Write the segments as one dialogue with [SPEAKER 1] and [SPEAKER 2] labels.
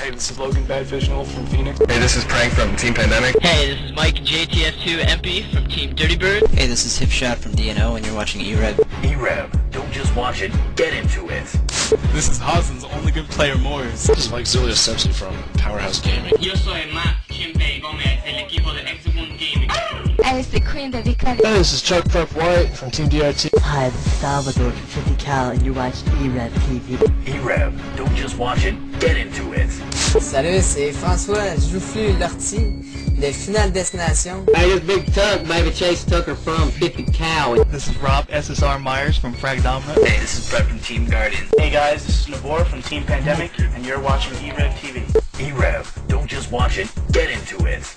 [SPEAKER 1] Hey, this is Logan Badvisional from Phoenix.
[SPEAKER 2] Hey, this is Prank from Team Pandemic.
[SPEAKER 3] Hey, this is Mike JTF2MP from Team Dirty Bird.
[SPEAKER 4] Hey, this is Hipshot from DNO, and you're watching e-rev.
[SPEAKER 5] e-rev, don't just watch it, get into it.
[SPEAKER 6] This is Hazen's only good player Morris.
[SPEAKER 7] This is Mike Zulia-Sepsi from Powerhouse Gaming.
[SPEAKER 8] Yo soy Matt Chimpey Gomez del equipo de Hexagon Gaming.
[SPEAKER 9] Hey, it's the Queen of Vicar.
[SPEAKER 10] Hey, this is Chuck Prep White from Team DRT.
[SPEAKER 11] Hi, this is Salvador from 50 Cal, and you're watching e-rev TV.
[SPEAKER 5] e-rev, don't just watch it, get into it.
[SPEAKER 12] Salut, c'est François Joufflu Lortie de Finale Destination.
[SPEAKER 13] Hey, this is Big Tuck, baby Chase Tucker from 50 Cal.
[SPEAKER 14] This is Rob SSR Myers from Frag Dominant.
[SPEAKER 15] Hey, this is Brett from Team Guardian.
[SPEAKER 16] Hey guys, this is Nabor from Team Pandemic, and you're watching e-rev TV.
[SPEAKER 5] e-rev, don't just watch it, get into it.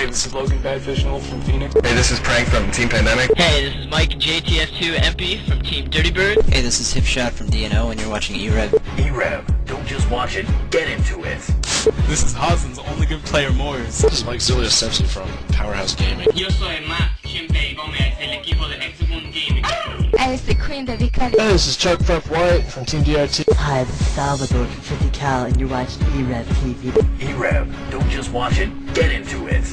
[SPEAKER 1] Hey, this is Logan Badfish Wolf from Phoenix.
[SPEAKER 2] Hey, this is Prank from Team Pandemic.
[SPEAKER 3] Hey, this is Mike JTS2 MP from Team Dirty Bird.
[SPEAKER 4] Hey, this is Hipshot from DNO, and you're watching e-rev.
[SPEAKER 5] E-rev, don't just watch it, get into it.
[SPEAKER 6] This is Hazen's only good player Moors.
[SPEAKER 7] This is Mike Simpson from Powerhouse Gaming.
[SPEAKER 8] Yo soy Matt, siempre come del equipo de Hexagon Gaming.
[SPEAKER 9] Alice the Queen de Vicali.
[SPEAKER 10] Hey, this is Chuck F. White from Team DRT.
[SPEAKER 11] Hi, this is Salvador from 50 Cal, and you're watching e-rev TV.
[SPEAKER 5] E-rev, don't just watch it, get into it.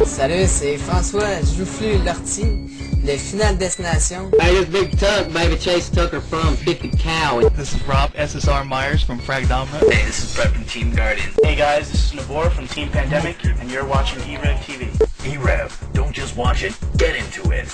[SPEAKER 12] Salut, c'est François, je joue Flux Lortie, les finales destination.
[SPEAKER 13] Hey, this Big Tuck, baby Chase Tucker from 50 Cal.
[SPEAKER 14] This is Rob SSR Myers from Frag Dominant.
[SPEAKER 2] Hey, this is Brett from Team Guardian.
[SPEAKER 16] Hey guys, this is Nabor from Team Pandemic, and you're watching e-rev TV.
[SPEAKER 5] E-rev, don't just watch it, get into it.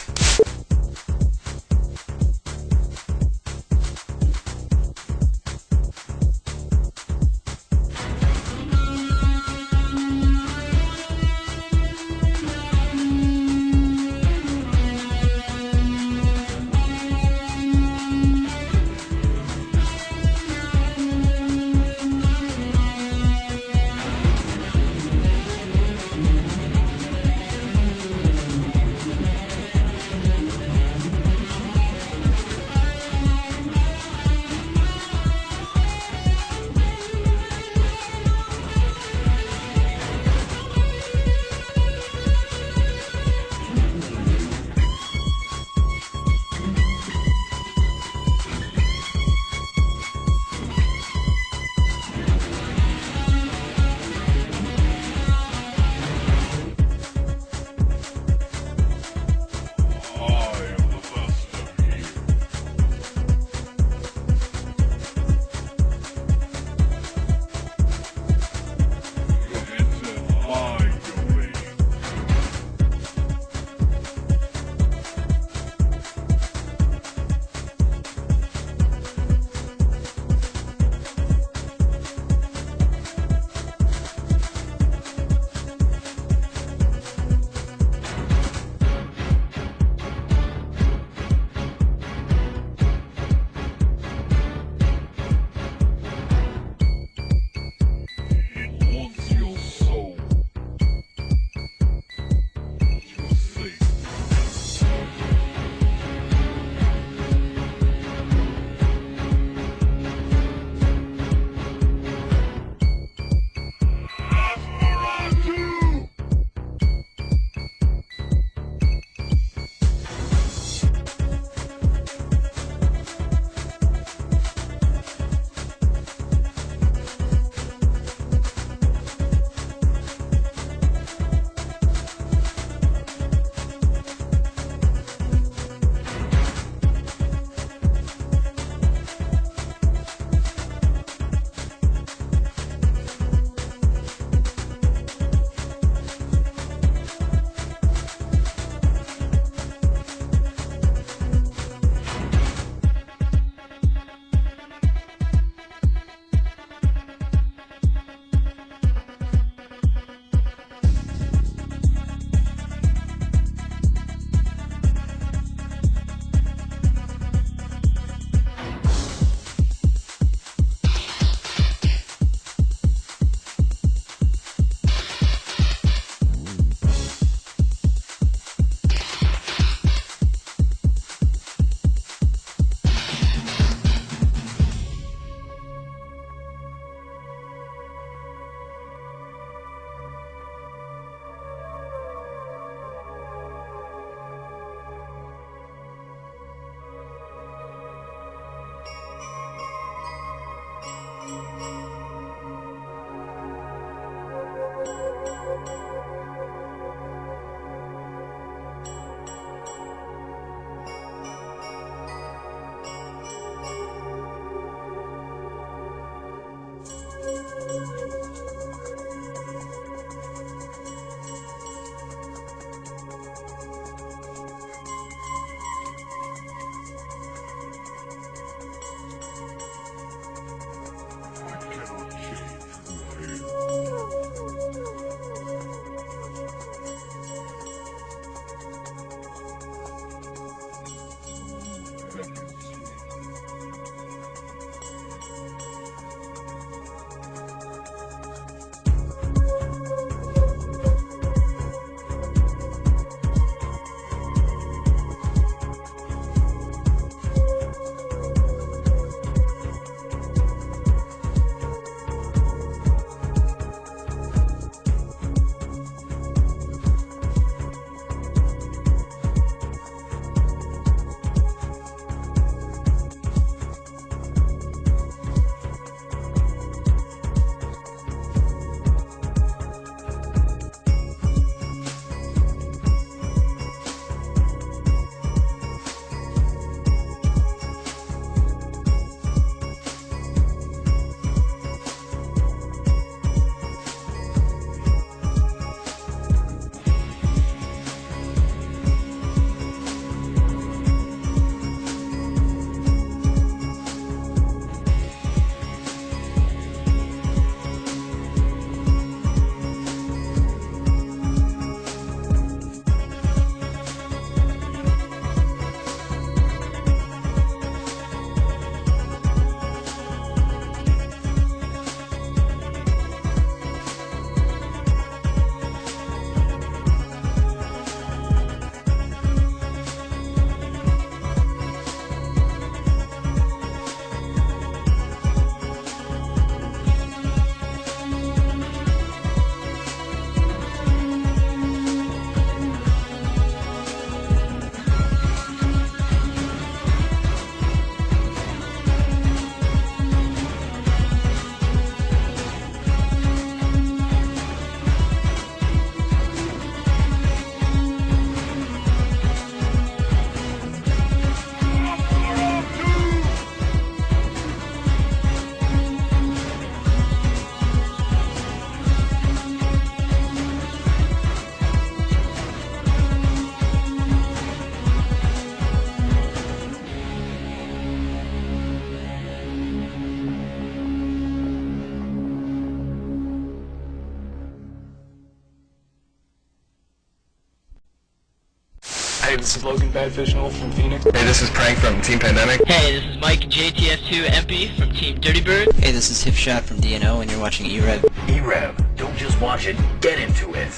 [SPEAKER 1] this is Logan Badfishnull from Phoenix.
[SPEAKER 2] Hey, this is Prank from Team Pandemic.
[SPEAKER 3] Hey, this is Mike JTS2 MP from Team Dirty Bird.
[SPEAKER 4] Hey, this is Hipshot from DNO, and you're watching e-rev.
[SPEAKER 5] e-rev, don't just watch it, get into it.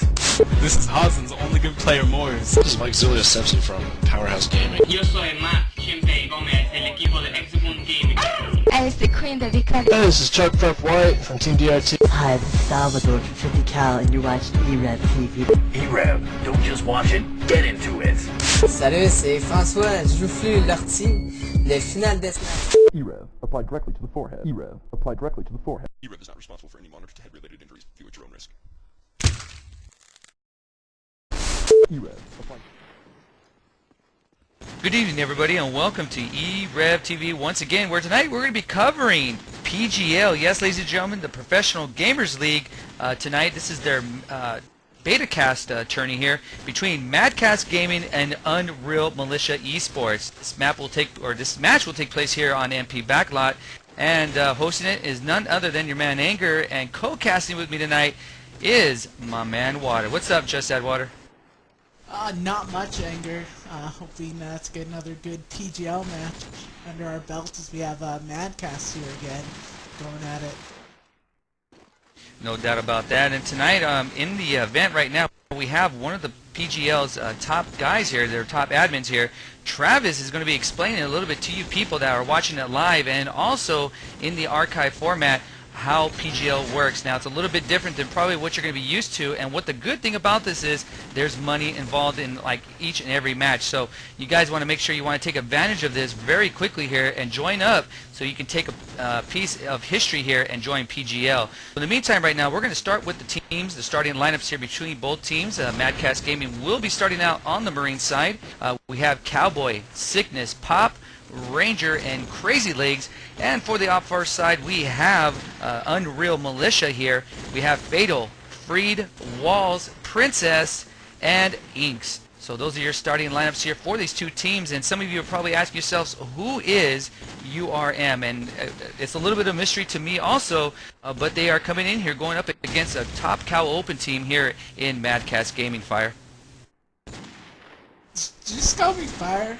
[SPEAKER 6] This is Hazen's only good player Moors.
[SPEAKER 7] This is Mike Sepsi from Powerhouse Gaming.
[SPEAKER 8] Yo soy Matt, siempre Gómez del equipo de Exabun Gaming.
[SPEAKER 9] I is the queen that because
[SPEAKER 10] Hey, this is Chuck F. White from Team DRT.
[SPEAKER 11] Hi, this is Salvador from 50cal, and you're watching e-rev TV.
[SPEAKER 5] e-rev, don't just watch it, get into it.
[SPEAKER 12] Salut, c'est François, je joue Lortie, le final des
[SPEAKER 15] e-rev, applied directly to the forehead. e-rev, applied directly to the forehead.
[SPEAKER 17] e-rev is not responsible for any monitor-to-head related injuries. View at your own risk.
[SPEAKER 15] e-rev, applied.
[SPEAKER 18] Good evening, everybody, and welcome to e-rev TV once again, where tonight we're going to be covering PGL. Yes, ladies and gentlemen, the Professional Gamers League. Tonight, this is their BetaCast tourney here between Madcast Gaming and Unreal Militia Esports. This match will take place here on MP Backlot, and hosting it is none other than your man Anger, and co-casting with me tonight is my man Water. What's up, Just Add Water?
[SPEAKER 19] Not much, Anger. Hoping to get another good PGL match under our belt as we have Madcast here again going at it.
[SPEAKER 18] No doubt about that. And tonight, in the event right now, we have one of the PGL's top guys here, their top admins here. Travis is going to be explaining a little bit to you people that are watching it live and also in the archive format how PGL works. Now, it's a little bit different than probably what you're going to be used to, and what the good thing about this is there's money involved in like each and every match. So you guys want to make sure you want to take advantage of this very quickly here and join up so you can take a piece of history here and join PGL. In the meantime, right now, we're going to start with the teams, the starting lineups here between both teams. Madcast Gaming will be starting out on the Marine side. We have Cowboy, Sickness, Pop, Ranger, and Crazy Legs. And for the Opfar side, we have Unreal Militia here. We have Fatal, Freed, Walls, Princess, and Inks. So those are your starting lineups here for these two teams. And some of you are probably asking yourselves, who is URM? And it's a little bit of a mystery to me also, but they are coming in here going up against a top cow open team here in Madcast Gaming. Fire.
[SPEAKER 19] Just call me Fire.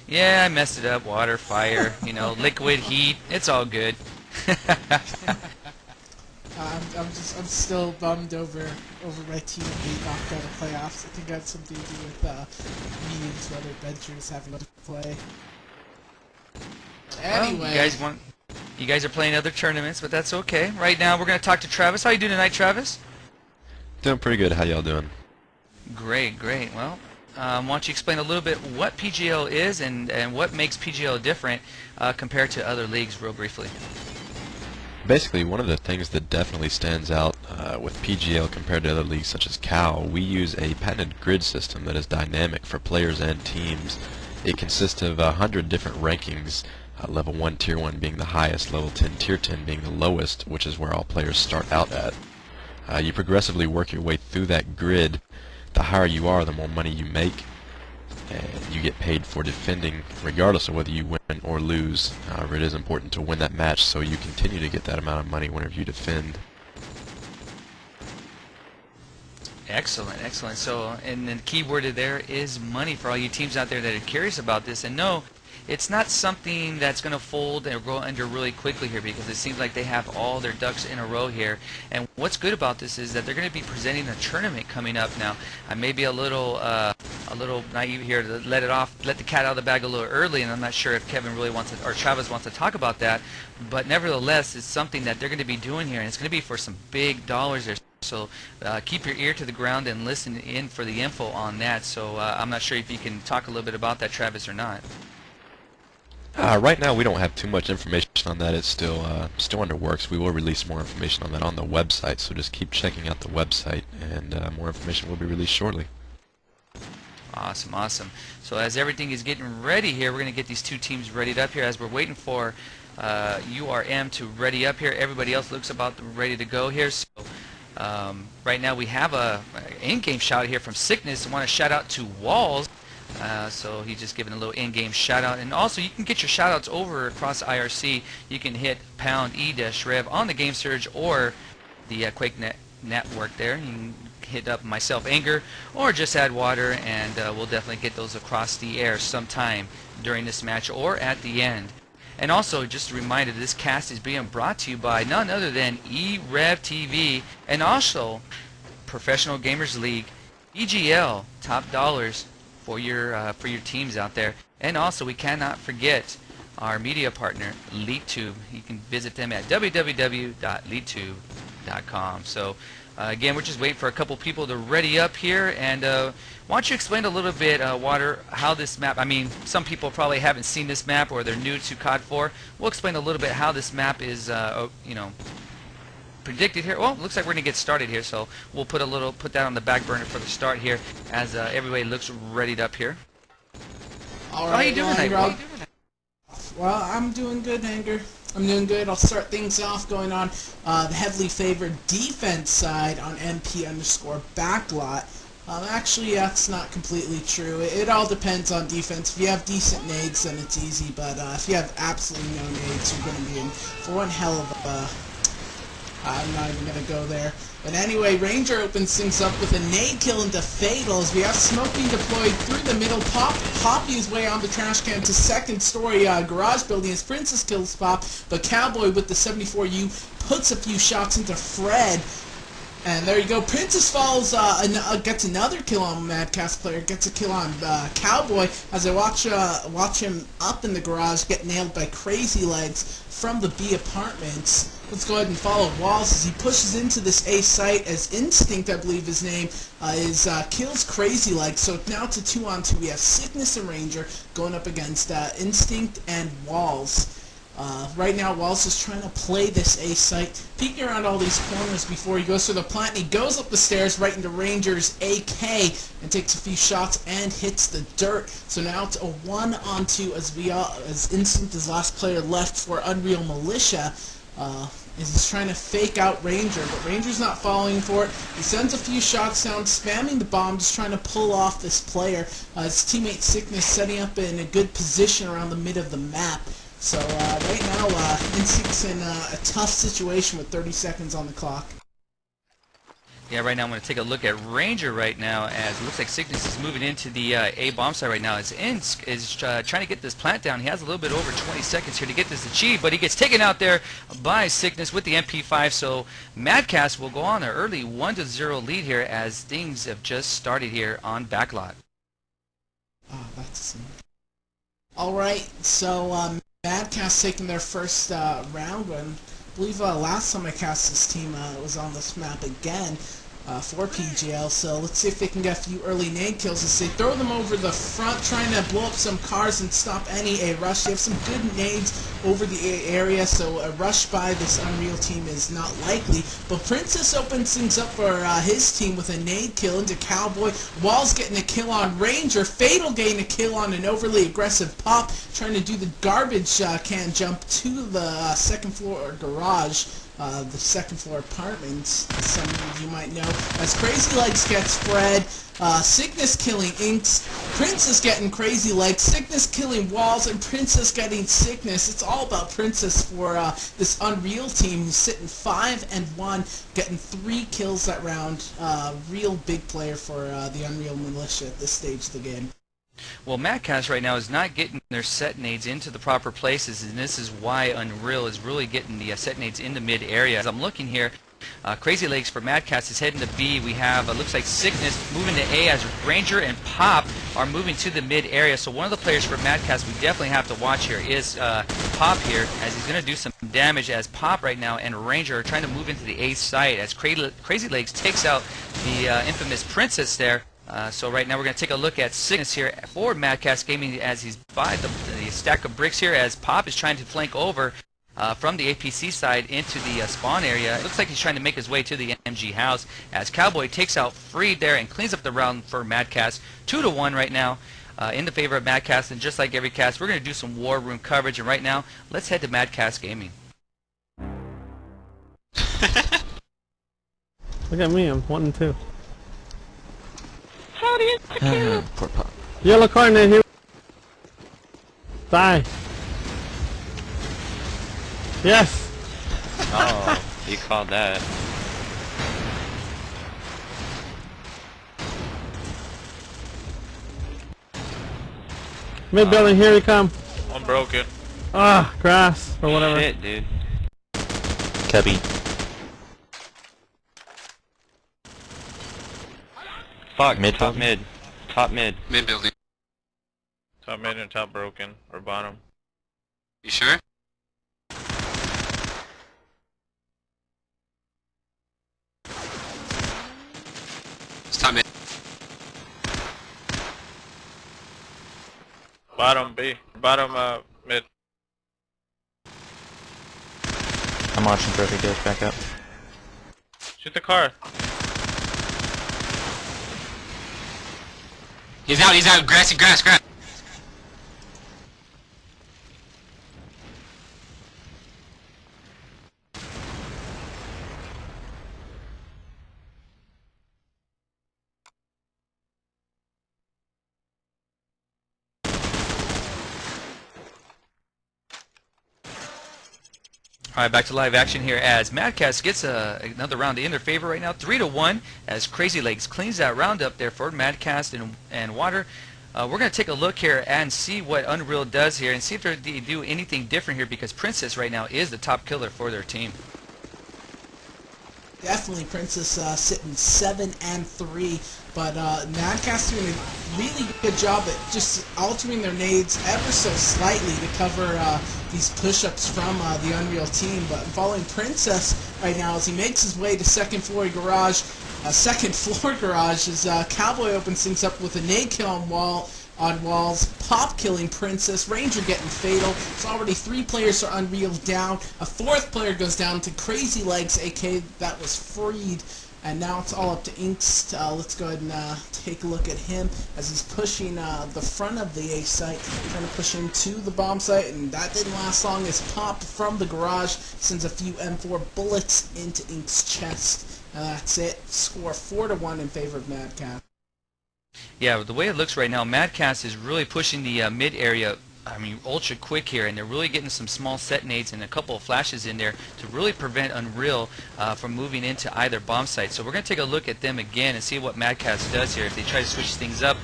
[SPEAKER 18] Yeah, I messed it up. Water, fire, you know, liquid, heat. It's all good.
[SPEAKER 19] I'm still bummed over my team being knocked out of playoffs. I think that's something to do with me and some other benchers having to play. Anyway,
[SPEAKER 18] well, you guys are playing other tournaments, but that's okay. Right now, we're gonna talk to Travis. How you doing tonight, Travis?
[SPEAKER 20] Doing pretty good. How y'all doing?
[SPEAKER 18] Great, great. Well, why don't you explain a little bit what PGL is and what makes PGL different compared to other leagues real briefly?
[SPEAKER 20] Basically, one of the things that definitely stands out with PGL compared to other leagues such as CAL, we use a patented grid system that is dynamic for players and teams. It consists of 100 different rankings, level 1, tier 1 being the highest, level 10, tier 10 being the lowest, which is where all players start out at. You progressively work your way through that grid. The higher you are, the more money you make, and you get paid for defending regardless of whether you win or lose. However, it is important to win that match so you continue to get that amount of money whenever you defend.
[SPEAKER 18] Excellent, excellent. So, and the key word there is money for all you teams out there that are curious about this. And no, it's not something that's going to fold or go under really quickly here, because it seems like they have all their ducks in a row here. And what's good about this is that they're going to be presenting a tournament coming up now. I may be a little naive here to let the cat out of the bag a little early, and I'm not sure if Kevin really wants to, or Travis wants to talk about that. But nevertheless, it's something that they're going to be doing here, and it's going to be for some big dollars there. So keep your ear to the ground and listen in for the info on that. So I'm not sure if you can talk a little bit about that, Travis, or not.
[SPEAKER 20] Right now, we don't have too much information on that. It's still under works. We will release more information on that on the website, so just keep checking out the website, and more information will be released shortly.
[SPEAKER 18] Awesome, awesome. So as everything is getting ready here, we're going to get these two teams readied up here as we're waiting for URM to ready up here. Everybody else looks about ready to go here. So right now we have a in-game shout here from Sickness. I want to shout out to Walls. So he's just giving a little in-game shout-out. And also, you can get your shout-outs over across IRC. You can hit #E-rev on the Game Surge or the QuakeNet network there. You can hit up myself, Anger, or just add Water, and we'll definitely get those across the air sometime during this match or at the end. And also, just a reminder, this cast is being brought to you by none other than e-rev TV, and also Professional Gamers League, PGL, top dollars for your teams out there. And also, we cannot forget our media partner, LeadTube. You can visit them at www.leadtube.com. So again, we're just waiting for a couple people to ready up here, and why don't you explain a little bit, Water, how this map, I mean, some people probably haven't seen this map or they're new to COD 4. We'll explain a little bit how this map is, you know, predicted here. Well, it looks like we're going to get started here, so we'll put that on the back burner for the start here as everybody looks readied up here.
[SPEAKER 19] All right, how you doing, Rob? Well, I'm doing good, Anger. I'm doing good. I'll start things off going on the heavily favored defense side on MP_backlot. Actually, that's not completely true. It all depends on defense. If you have decent nades, then it's easy, but if you have absolutely no nades, you're going to be in for one hell of a... I'm not even going to go there. But anyway, Ranger opens things up with a nade kill into Fatals. We have Smoke being deployed through the middle. Poppy his way on the trash can to second story garage building as Princess kills Pop. But Cowboy with the 74U puts a few shots into Fred. And there you go. Princess falls, gets another kill on Madcast player, gets a kill on Cowboy as I watch him up in the garage get nailed by Crazy Legs from the B apartments. Let's go ahead and follow Walls as he pushes into this A site as Instinct, I believe his name, kills Crazy Legs. So now it's a 2-on-2. We have Sickness and Ranger going up against Instinct and Walls. Right now, Walls is trying to play this A site, peeking around all these corners before he goes through the plant. And he goes up the stairs right into Ranger's AK and takes a few shots and hits the dirt. So now it's a 1-on-2 as Instinct is last player left for Unreal Militia. He's trying to fake out Ranger, but Ranger's not falling for it. He sends a few shots down, spamming the bomb, just trying to pull off this player. His teammate Sickness setting up in a good position around the mid of the map. So right now, Instinct's in a tough situation with 30 seconds on the clock.
[SPEAKER 18] Yeah, right now I'm going to take a look at Ranger right now as it looks like Sickness is moving into the A bomb site right now. As Insk is trying to get this plant down. He has a little bit over 20 seconds here to get this achieved, but he gets taken out there by Sickness with the MP5. So Madcast will go on an early 1-0 lead here as things have just started here on Backlot.
[SPEAKER 19] Oh, that's... Alright, so Madcast taking their first round win. I believe last time I cast this team was on this map again for PGL, so let's see if they can get a few early nade kills as they throw them over the front, trying to blow up some cars and stop any A rush. They have some good nades over the A area, so a rush by this Unreal team is not likely. But Princess opens things up for his team with a nade kill into Cowboy. Walls getting a kill on Ranger. Fatal getting a kill on an overly aggressive Pop, trying to do the garbage can jump to the second floor garage. The second floor apartments, some of you might know, as Crazy Legs gets Fred, Sickness killing Inks, Princess getting Crazy Legs, Sickness killing Walls, and Princess getting Sickness. It's all about Princess for this Unreal team who's sitting 5-1, getting 3 kills that round. Real big player for the Unreal Militia at this stage of the game.
[SPEAKER 18] Well, Madcast right now is not getting their set nades into the proper places, and this is why Unreal is really getting the set nades in the mid area. As I'm looking here, Crazy Legs for Madcast is heading to B. We have, looks like Sickness moving to A as Ranger and Pop are moving to the mid area. So one of the players for Madcast we definitely have to watch here is Pop here, as he's going to do some damage as Pop right now and Ranger are trying to move into the A site as Crazy Legs takes out the infamous Princess there. So right now we're going to take a look at Sickness here for Madcast Gaming as he's by the stack of bricks here as Pop is trying to flank over from the APC side into the spawn area. It looks like he's trying to make his way to the MG house as Cowboy takes out Freed there and cleans up the round for Madcast. 2-1 right now in the favor of Madcast, and just like every cast, we're going to do some war room coverage, and right now, let's head to Madcast Gaming.
[SPEAKER 21] Look at me, I'm 1-2.
[SPEAKER 8] How do you kill?
[SPEAKER 20] Poor Pop.
[SPEAKER 21] Yellow card in here. Die. Yes.
[SPEAKER 22] Oh, you called that.
[SPEAKER 21] Mid building, here you come.
[SPEAKER 13] I'm broken.
[SPEAKER 21] Ah, grass, or whatever.
[SPEAKER 22] Shit, dude.
[SPEAKER 23] Cubby.
[SPEAKER 22] Fuck,
[SPEAKER 23] mid
[SPEAKER 22] top mid. Top mid.
[SPEAKER 2] Mid building.
[SPEAKER 13] Top mid and top broken. Or bottom.
[SPEAKER 2] You sure? It's top mid.
[SPEAKER 13] Bottom B. Bottom mid.
[SPEAKER 23] I'm watching perfect goes back up.
[SPEAKER 13] Shoot the car.
[SPEAKER 2] He's out, grass.
[SPEAKER 18] Alright, back to live action here as Madcast gets another round in their favor right now, 3-1, as Crazy Legs cleans that round up there for Madcast and Water. We're going to take a look here and see what Unreal does here and see if they do anything different here, because Princess right now is the top killer for their team.
[SPEAKER 19] Definitely Princess sitting 7-3, but Madcast doing a really good job at just altering their nades ever so slightly to cover these push-ups from the Unreal team. But following Princess right now as he makes his way to second floor garage as Cowboy opens things up with a nade kill on Walls, pop killing Princess, Ranger getting fatal. It's already 3 players are Unreal down. A 4th player goes down to Crazy Legs, AK that was freed. And now it's all up to Inks. Let's go ahead and take a look at him as he's pushing the front of the A site, trying to push into the bomb site, and that didn't last long as Pop from the garage sends a few M4 bullets into Ink's chest. And that's it. Score 4-1 in favor of Madcast.
[SPEAKER 18] Yeah, the way it looks right now, Madcast is really pushing the mid area, I mean, ultra quick here, and they're really getting some small set nades and a couple of flashes in there to really prevent Unreal from moving into either bomb site. So we're going to take a look at them again and see what Madcast does here, if they try to switch things up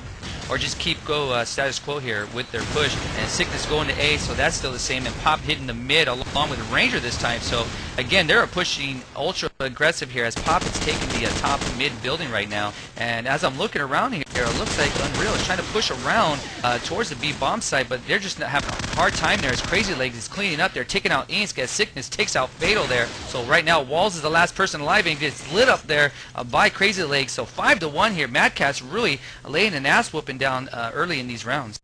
[SPEAKER 18] or just keep status quo here with their push. And Sickness going to A, so that's still the same, and Pop hitting the mid along with Ranger this time. So again, they're pushing ultra aggressive here as Pop is taking the top mid building right now. And as I'm looking around here, it looks like Unreal is trying to push around towards the B bomb site, but they're just having a hard time there as Crazy Legs is cleaning up. They're taking out Insk as Sickness takes out Fatal there. So right now, Walls is the last person alive and gets lit up there by Crazy Legs. So 5-1 here. Madcast really laying an ass whooping down early in these rounds.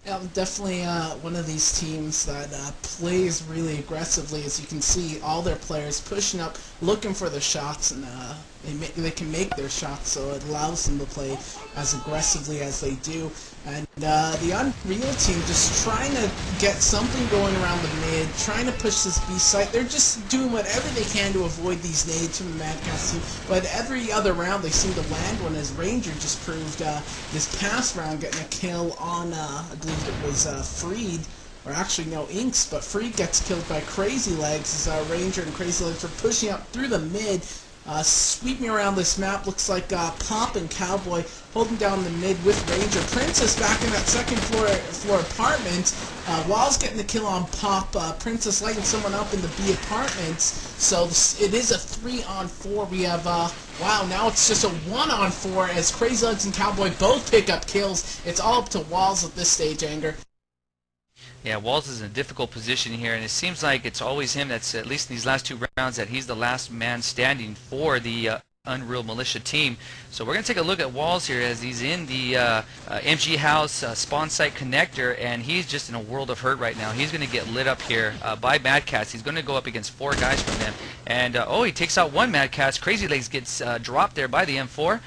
[SPEAKER 19] Yeah, definitely one of these teams that plays really aggressively. As you can see, all their players pushing up, looking for the shots, and they can make their shots, so it allows them to play as aggressively as they do. And the Unreal team just trying to get something going around the mid, trying to push this B site. They're just doing whatever they can to avoid these nades from the Madcast team. But every other round they seem to land one, as Ranger just proved this past round, getting a kill on, I believe it was Freed. Or actually, no, Inks, but Freed gets killed by Crazy Legs as Ranger and Crazy Legs are pushing up through the mid. Sweeping around this map, looks like Pop and Cowboy holding down the mid with Ranger. Princess back in that second floor apartment. Walls getting the kill on Pop. Princess lighting someone up in the B apartments. So it is a 3-on-4. We have, wow, now it's just a 1-on-4 as Crazy Legs and Cowboy both pick up kills. It's all up to Walls at this stage, Anger.
[SPEAKER 18] Yeah, Walls is in a difficult position here, and it seems like it's always him that's, at least in these last 2 rounds, that he's the last man standing for the Unreal Militia team. So we're going to take a look at Walls here as he's in the MG House spawn site connector, and he's just in a world of hurt right now. He's going to get lit up here by Madcast. He's going to go up against 4 guys from them. And, oh, he takes out 1 Madcast. Crazy Legs gets dropped there by the M4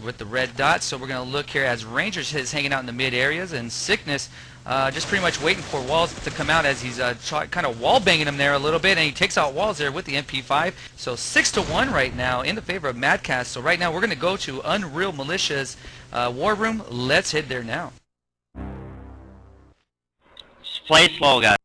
[SPEAKER 18] with the red dot. So we're going to look here as Rangers is hanging out in the mid areas, and Sickness just pretty much waiting for Walls to come out as he's kind of wall banging him there a little bit, and he takes out Walls there with the MP5. So 6-1 right now in the favor of Madcast. So right now we're going to go to Unreal Militia's war room. Let's head there now.
[SPEAKER 22] Just play it slow, guys.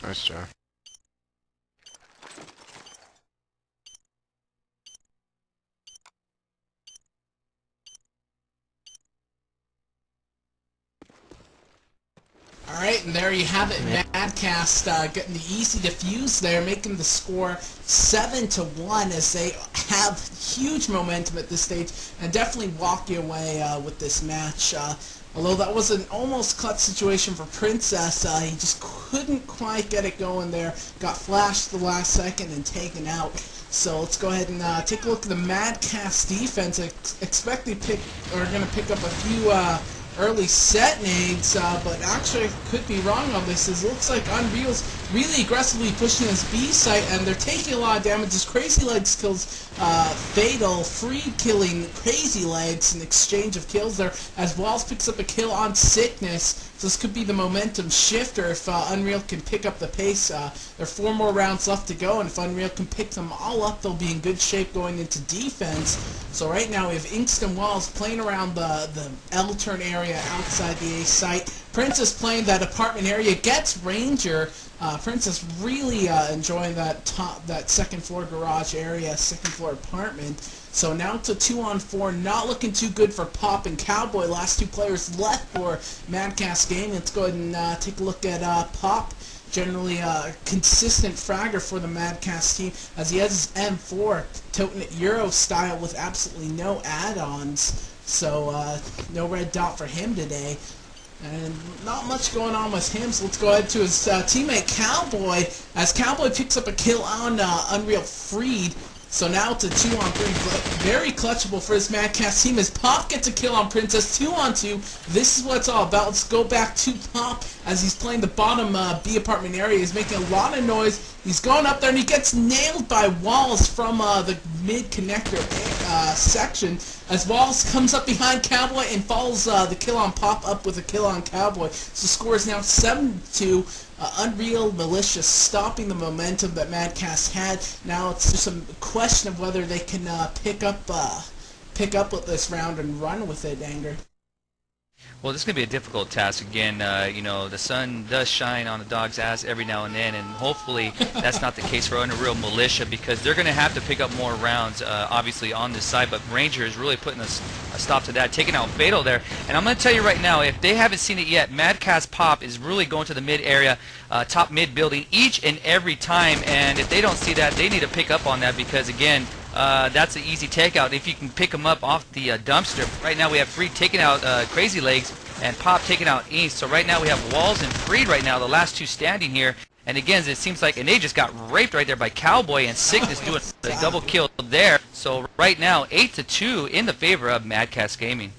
[SPEAKER 20] Nice job.
[SPEAKER 19] Alright, and there you have it. Madcast getting the easy defuse there, making the score 7-1 as they have huge momentum at this stage and definitely walking away with this match. Although that was an almost clutch situation for Princess, he just couldn't quite get it going there. Got flashed the last second and taken out. So let's go ahead and take a look at the Madcast defense. Expect they are going to pick up a few early set nades, but actually I could be wrong on this. It looks like Unreal's really aggressively pushing this B site, and they're taking a lot of damage. As Crazy Legs kills Fatal, Freed killing Crazy Legs in exchange of kills there, as Walls picks up a kill on Sickness. So this could be the momentum shifter if Unreal can pick up the pace. There are 4 more rounds left to go, and if Unreal can pick them all up, they'll be in good shape going into defense. So right now we have Inkston and Walls playing around the L-turn area outside the A site. Princess playing that apartment area, gets Ranger. Princess really enjoying that second floor garage area, second floor apartment. So now it's a 2-on-4, not looking too good for Pop and Cowboy. Last 2 players left for Madcast Gaming. Let's go ahead and take a look at Pop. Generally a consistent fragger for the Madcast team, as he has his M4, toting it Euro style with absolutely no add-ons. So no red dot for him today. And not much going on with him, so let's go ahead to his teammate Cowboy, as Cowboy picks up a kill on Unreal Freed. So now it's a 2-on-3, very clutchable for this Madcast team as Pop gets a kill on Princess, 2-on-2. This is what it's all about. Let's go back to Pop as he's playing the bottom B apartment area. He's making a lot of noise. He's going up there and he gets nailed by Walls from the mid-connector section, as Walls comes up behind Cowboy and follows the kill on Pop up with a kill on Cowboy. So the score is now 7-2. Unreal Militia stopping the momentum that Madcast had. Now it's just a question of whether they can pick up with this round and run with it, Anger.
[SPEAKER 18] Well, this is going to be a difficult task. Again, you know, the sun does shine on the dog's ass every now and then, and hopefully that's not the case for Unreal Militia, because they're going to have to pick up more rounds, obviously, on this side. But Ranger is really putting a stop to that, taking out Fatal there. And I'm going to tell you right now, if they haven't seen it yet, Madcast Pop is really going to the mid area, top mid building each and every time. And if they don't see that, they need to pick up on that, because, again, that's an easy takeout if you can pick them up off the dumpster. Right now we have Freed taking out Crazy Legs and Pop taking out East. So right now we have Walls and Freed right now, the last 2 standing here. And again, it seems like, and they just got raped right there by Cowboy, and Sickness doing the double kill there. So right now 8-2 in the favor of Madcast Gaming.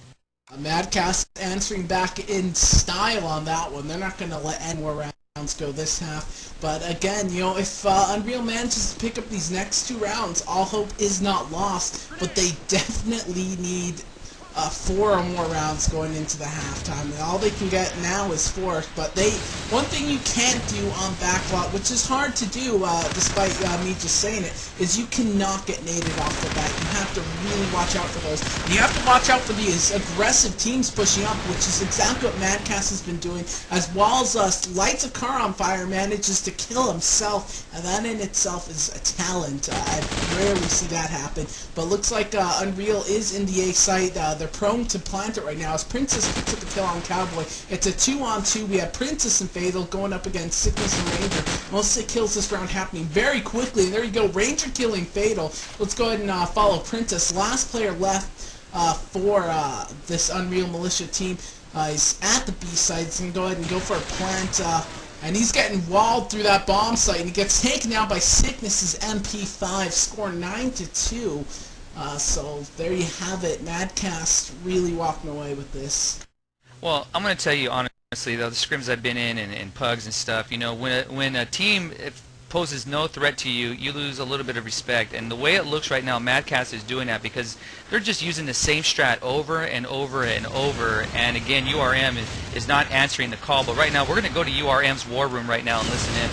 [SPEAKER 19] Madcast answering back in style on that one. They're not going to let any more rounds go this half. But again, you know, if Unreal manages to pick up these next 2 rounds, all hope is not lost. But they definitely need 4 or more rounds going into the halftime. And all they can get now is 4. But one thing you can't do on backlot, which is hard to do, despite me just saying it, is you cannot get naded off the bat. You have to really watch out for those. And you have to watch out for these aggressive teams pushing up, which is exactly what Madcast has been doing. As Walls lights a car on fire, manages to kill himself, and that in itself is a talent. I rarely see that happen. But looks like Unreal is in the A site. They're prone to plant it right now as Princess picks up the kill on Cowboy. It's a 2-on-2. We have Princess and Fatal going up against Sickness and Ranger. Most of the kills this round happening very quickly. And there you go, Ranger killing Fatal. Let's go ahead and follow Princess. Last player left for this Unreal Militia team. He's at the B site. He's going to go ahead and go for a plant. And he's getting walled through that bomb site. And he gets taken out by Sickness's MP5. Score 9-2. So there you have it. Madcast really walking away with this.
[SPEAKER 18] Well, I'm going to tell you honestly, though, the scrims I've been in and pugs and stuff, you know, when a team poses no threat to you, you lose a little bit of respect. And the way it looks right now, Madcast is doing that because they're just using the same strat over and over and over. And again, URM is not answering the call. But right now, we're going to go to URM's war room right now and listen in.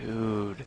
[SPEAKER 23] Dude.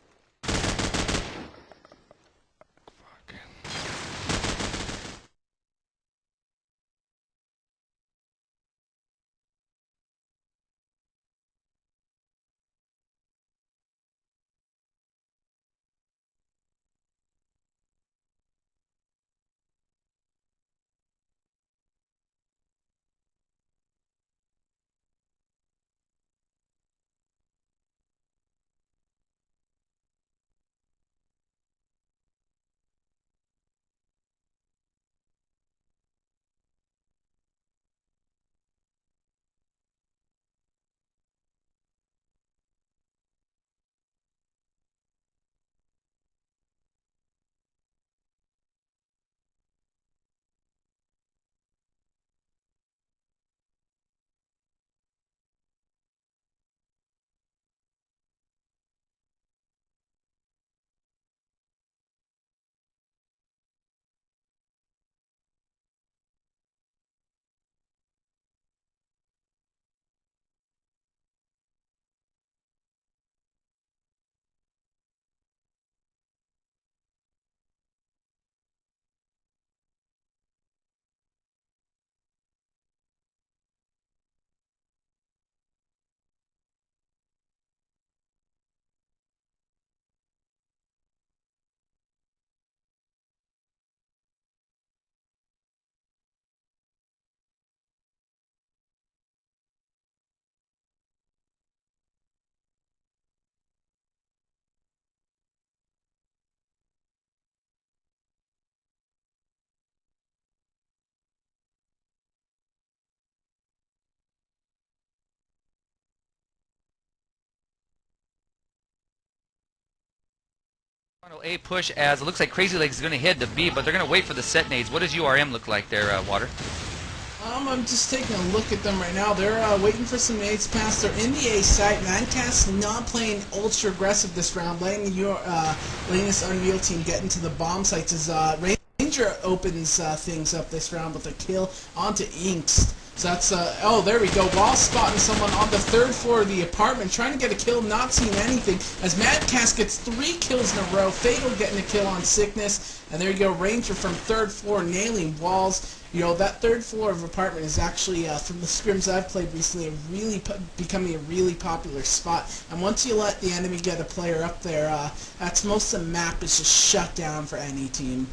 [SPEAKER 18] Final A push as it looks like Crazy Legs is going to hit the B, but they're going to wait for the set nades. What does URM look like there, Water?
[SPEAKER 19] I'm just taking a look at them right now. They're waiting for some nades pass. They're in the A site. Madcast not playing ultra aggressive this round, letting this Unreal team get into the bomb sites as Ranger opens things up this round with a kill onto Inks. So that's, oh, there we go. While spotting someone on the 3rd floor of the apartment, trying to get a kill, not seeing anything. As Madcast gets 3 kills in a row, Fatal getting a kill on Sickness. And there you go, Ranger from 3rd floor nailing walls. You know, that 3rd floor of apartment is actually, from the scrims I've played recently, becoming a really popular spot. And once you let the enemy get a player up there, that's most of the map is just shut down for any team.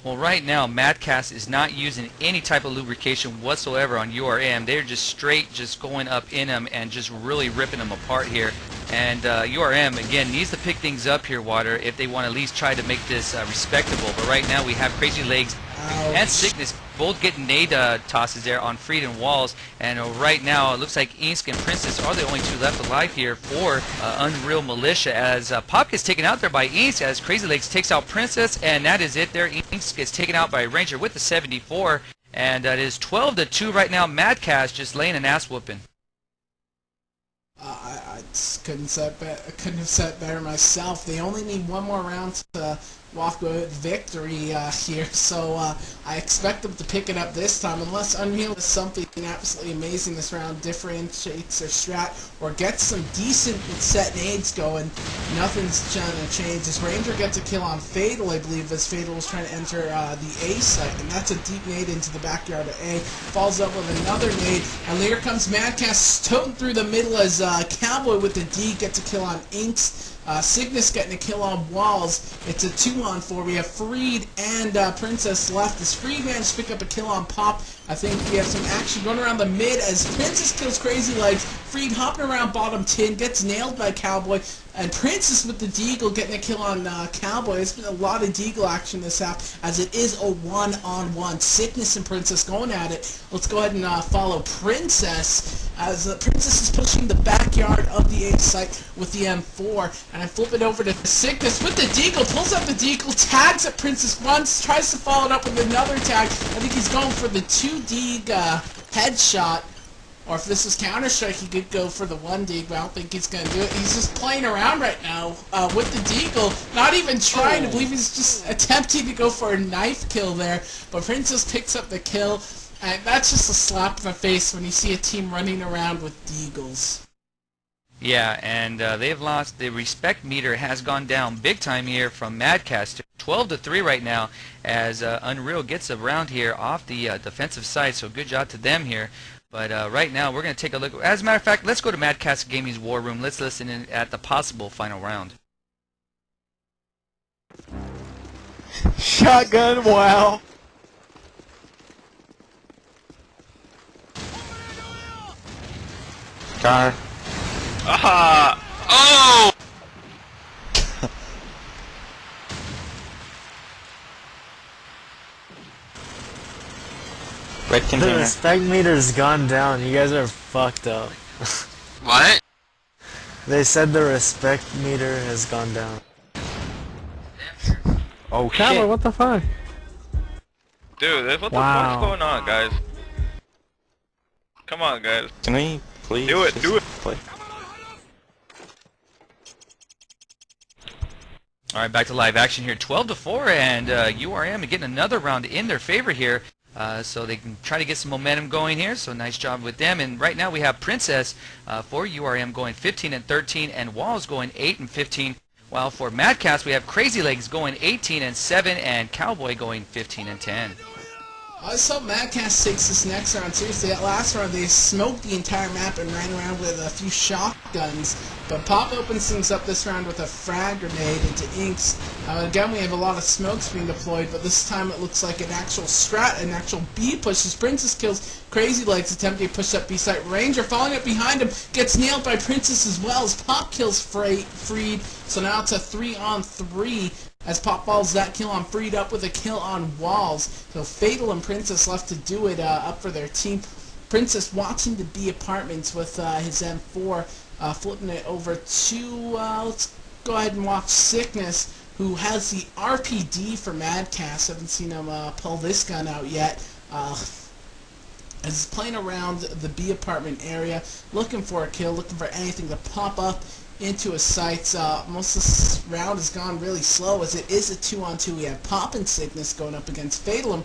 [SPEAKER 18] Well, right now, Madcast is not using any type of lubrication whatsoever on URM. They're just straight just going up in them and just really ripping them apart here. And URM, again, needs to pick things up here, Water, if they want to at least try to make this respectable. But right now, we have Crazy Legs and Sickness both getting nade tosses there on Freed and Walls. And right now, it looks like Insk and Princess are the only 2 left alive here for Unreal Militia, as Pop gets taken out there by Insk, as Crazy Legs takes out Princess, and that is it there. Insk gets taken out by Ranger with the 74, and it is 12-2 right now. Madcast just laying an ass whooping.
[SPEAKER 19] I couldn't have said better myself. They only need 1 more round to walk away with victory here, so I expect them to pick it up this time, unless Unreal does something absolutely amazing this round, differentiates their strat, or gets some decent set nades going. Nothing's trying to change. As Ranger gets a kill on Fatal, I believe, as Fatal was trying to enter the A site, and that's a deep nade into the backyard of A. Falls up with another nade, and later comes Madcast toting through the middle as Cowboy with the D gets a kill on Inks. Cygnus getting a kill on Walls. It's a 2-on-4. We have Freed and Princess left. As Freed managed to pick up a kill on Pop, I think we have some action going around the mid as Princess kills Crazy Legs. Freed hopping around bottom tin, gets nailed by Cowboy, and Princess with the Deagle getting a kill on Cowboy. There's been a lot of Deagle action this half, as it is a 1-on-1. Sickness and Princess going at it. Let's go ahead and follow Princess, as Princess is pushing the backyard of the A site with the M4, and I flip it over to Sickness with the Deagle, pulls up the Deagle, tags at Princess once, tries to follow it up with another tag. I think he's going for the 2-Deag headshot. Or if this is Counter-Strike, he could go for the 1-Deag, but I don't think he's going to do it. He's just playing around right now with the Deagle, not even trying to believe he's just attempting to go for a knife kill there. But Princess picks up the kill, and that's just a slap in the face when you see a team running around with Deagles.
[SPEAKER 18] Yeah, and they've lost. The respect meter has gone down big time here from Madcast. 12-3 right now, as Unreal gets a round here off the defensive side, so good job to them here. But right now, we're going to take a look. As a matter of fact, let's go to Madcast Gaming's War Room. Let's listen in at the possible final round.
[SPEAKER 21] Shotgun, wow.
[SPEAKER 23] Car.
[SPEAKER 2] Oh!
[SPEAKER 23] Red container.
[SPEAKER 21] The respect meter's gone down. You guys are fucked up.
[SPEAKER 2] What?
[SPEAKER 21] They said the respect meter has gone down.
[SPEAKER 23] Oh
[SPEAKER 21] Cowboy,
[SPEAKER 23] shit.
[SPEAKER 21] what the fuck?
[SPEAKER 13] Dude, what the
[SPEAKER 21] Wow.
[SPEAKER 13] fuck's going on, guys? Come on, guys.
[SPEAKER 23] Can we please
[SPEAKER 13] Do it,
[SPEAKER 23] just
[SPEAKER 13] do it.
[SPEAKER 23] play?
[SPEAKER 18] All right, back to live action here. 12-4, and URM getting another round in their favor here. So they can try to get some momentum going here. So nice job with them. And right now we have Princess for URM going 15-13, and Walls going 8-15. While for Madcast we have Crazy Legs going 18-7, and Cowboy going 15-10.
[SPEAKER 19] I saw Madcast takes this next round seriously. That last round they smoked the entire map and ran around with a few shotguns. But Pop opens things up this round with a frag grenade into Inks. Again, we have a lot of smokes being deployed, but this time it looks like an actual strat, an actual B push. As Princess kills Crazy Legs, attempting to push up B site. Ranger following up behind him, gets nailed by Princess as well as Pop kills Freed. So now it's a 3-on-3. As Pop follows that kill on Freed up with a kill on Walls. So Fatal and Princess left to do it up for their team. Princess watching the B apartments with his M4, flipping it over to, let's go ahead and watch Sickness, who has the RPD for Madcast. Haven't seen him pull this gun out yet. Is playing around the B apartment area, looking for a kill, looking for anything to pop up into his sights. Most of this round has gone really slow, as it is a 2-on-2. We have Pop and Sickness going up against Fatal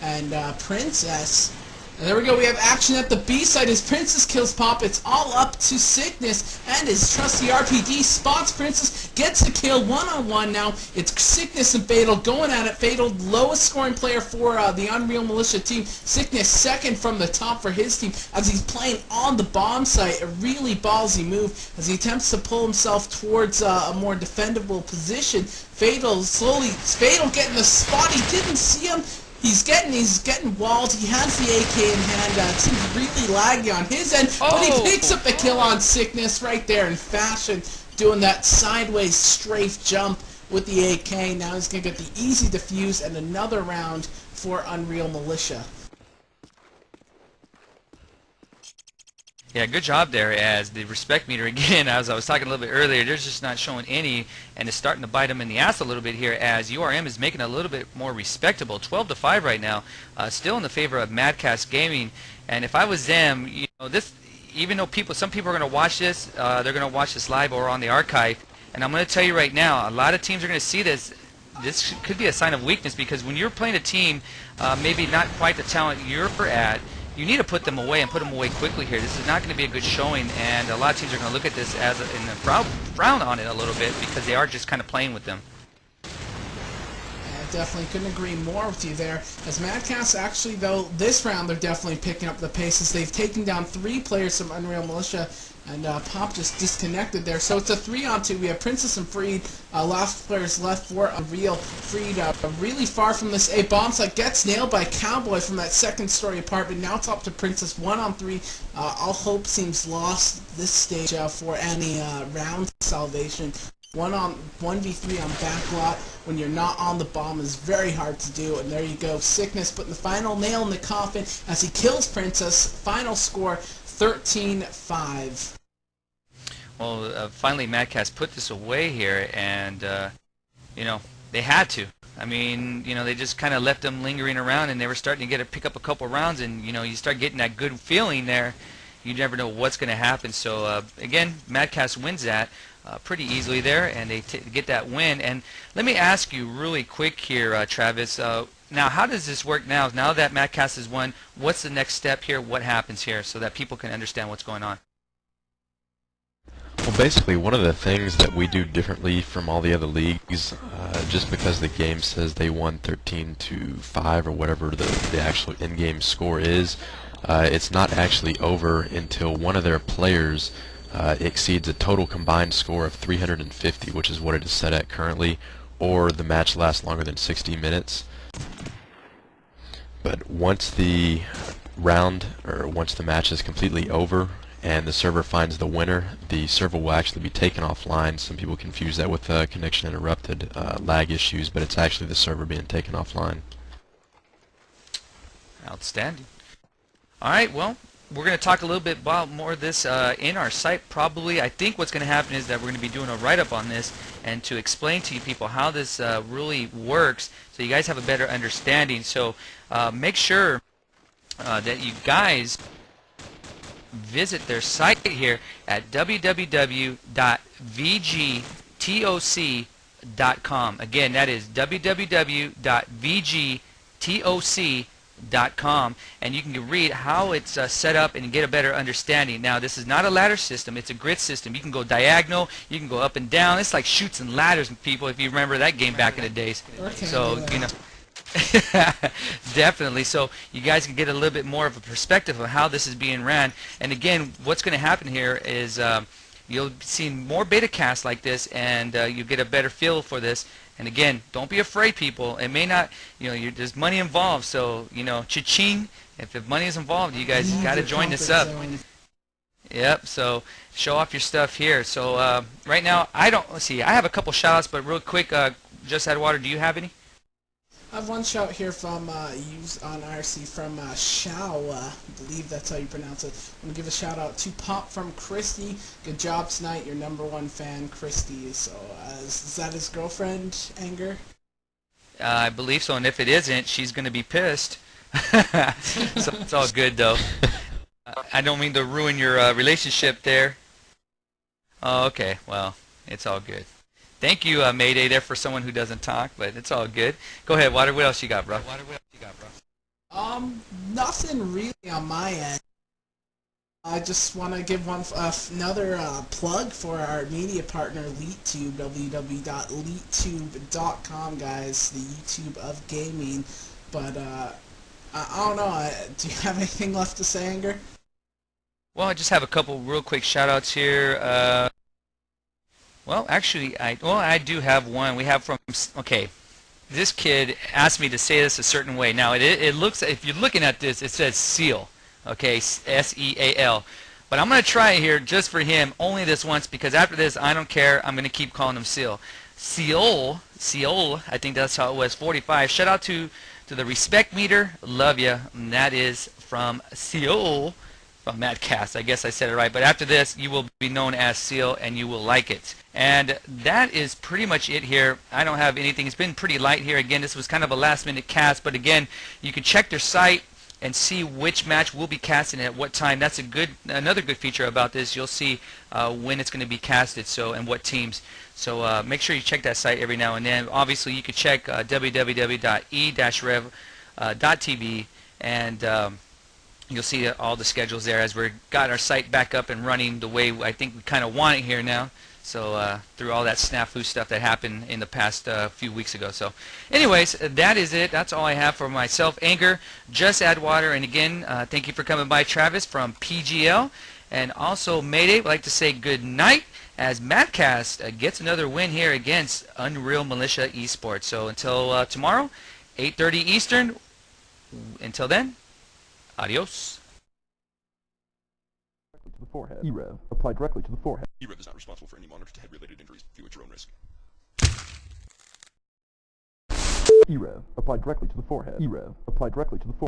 [SPEAKER 19] and Princess. And there we go, we have action at the B side as Princess kills Pop. It's all up to Sickness, and his trusty RPD spots Princess, gets the kill, one-on-one now. It's Sickness and Fatal going at it. Fatal, lowest scoring player for the Unreal Militia team. Sickness second from the top for his team as he's playing on the bomb site. A really ballsy move as he attempts to pull himself towards a more defendable position. Fatal getting the spot. He didn't see him. He's getting walled. He has the AK in hand. It seems really laggy on his end, but he picks up the kill on Sickness right there in fashion, doing that sideways strafe jump with the AK. Now he's going to get the easy defuse and another round for Unreal Militia.
[SPEAKER 18] Yeah, good job there. As the respect meter, again, as I was talking a little bit earlier, they're just not showing any, and it's starting to bite them in the ass a little bit here, as URM is making it a little bit more respectable. 12-5 right now, still in the favor of Madcast Gaming. And if I was them, you know, this, even though some people are going to watch this, they're going to watch this live or on the archive. And I'm going to tell you right now, a lot of teams are going to see this. This could be a sign of weakness, because when you're playing a team, maybe not quite the talent you're at, you need to put them away and put them away quickly here. This is not going to be a good showing, and a lot of teams are going to look at this as frown on it a little bit, because they are just kind of playing with them.
[SPEAKER 19] Definitely couldn't agree more with you there. As Madcast, actually, though, this round they're definitely picking up the pace as they've taken down 3 players from Unreal Militia, and Pop just disconnected there. So it's a 3-on-2. We have Princess and Freed, last players left for Unreal. Freed really far from this A bomb site, gets nailed by Cowboy from that second-story apartment. Now it's up to Princess, 1-on-3. All hope seems lost this stage for any round salvation. 1v3 on back lot when you're not on the bomb is very hard to do, and there you go. Sickness putting the final nail in the coffin as he kills Princess. Final score 13-5.
[SPEAKER 18] Well, finally Madcast put this away here, and you know, they had to. I mean, you know, they just kind of left them lingering around, and they were starting to pick up a couple rounds, and you know, you start getting that good feeling there. You never know what's going to happen. So again, Madcast wins that pretty easily there, and they get that win. And let me ask you really quick here, Travis. Now, how does this work now? Now that Madcast has won, what's the next step here? What happens here, so that people can understand what's going on?
[SPEAKER 20] Well, basically, one of the things that we do differently from all the other leagues, just because the game says they won 13-5 or whatever the actual in-game score is, it's not actually over until one of their players exceeds a total combined score of 350, which is what it is set at currently, or the match lasts longer than 60 minutes. But once the match is completely over and the server finds the winner, the server will actually be taken offline. Some people confuse that with connection interrupted lag issues, but it's actually the server being taken offline.
[SPEAKER 18] Outstanding. Alright, well, we're going to talk a little bit about more of this in our site probably. I think what's going to happen is that we're going to be doing a write-up on this and to explain to you people how this really works, so you guys have a better understanding. So make sure that you guys visit their site here at www.vgtoc.com. Again, that is www.vgtoc.com, and you can read how it's set up and get a better understanding. Now, this is not a ladder system, it's a grid system. You can go diagonal, you can go up and down. It's like Chutes and Ladders, people, if you remember that game back in the days. So, you know, definitely. So you guys can get a little bit more of a perspective of how this is being ran. And again, what's going to happen here is you'll see more beta casts like this, and you get a better feel for this. And again, don't be afraid, people. It may not, you know, there's money involved, so, you know, cha-ching. If the money is involved, you guys got to join this up. Yep, so show off your stuff here. So right now, let's see, I have a couple shout-outs, but real quick, Just Add Water, do you have any?
[SPEAKER 19] I have one shout here from use on IRC from Shao. I believe that's how you pronounce it. I'm gonna give a shout out to Pop from Christy. Good job tonight. Your #1 fan, Christy. So is that his girlfriend, Anger?
[SPEAKER 18] I believe so, and if it isn't, she's gonna be pissed. So it's all good though. I don't mean to ruin your relationship there. Oh, okay. Well, it's all good. Thank you, Mayday, there for someone who doesn't talk, but it's all good. Go ahead, Water. What else you got, bro?
[SPEAKER 19] Nothing really on my end. I just want to give another plug for our media partner, LeetTube, www.leettube.com, guys, the YouTube of gaming. But I don't know. Do you have anything left to say, Anger?
[SPEAKER 18] Well, I just have a couple real quick shout-outs here. Well, actually, I do have one. We have from, okay, this kid asked me to say this a certain way. Now, it looks, if you're looking at this, it says Seal, okay, S-E-A-L. But I'm going to try it here just for him, only this once, because after this, I don't care. I'm going to keep calling him Seal. Seal, I think that's how it was, 45. Shout out to the Respect Meter, love ya. And that is from Seal. From Madcast, I guess I said it right. But after this, you will be known as Seal, and you will like it. And that is pretty much it here. I don't have anything. It's been pretty light here. Again, this was kind of a last-minute cast. But again, you can check their site and see which match will be casting at what time. That's another good feature about this. You'll see when it's going to be casted, and what teams. So make sure you check that site every now and then. Obviously, you can check www.e-rev.tv and you'll see all the schedules there as we've got our site back up and running the way I think we kind of want it here now. So through all that snafu stuff that happened in the past few weeks ago. So anyways, that is it. That's all I have for myself. Anger, Just Add Water. And again, thank you for coming by, Travis from PGL. And also Mayday, would like to say good night as Madcast gets another win here against Unreal Militia Esports. So until tomorrow, 8:30 Eastern. Until then, adios.
[SPEAKER 15] To the forehead. e-rev. Apply directly to the forehead.
[SPEAKER 17] e-rev is not responsible for any monitor to head-related injuries. View at your own risk.
[SPEAKER 15] e-rev. Apply directly to the forehead. e-rev. Apply directly to the forehead.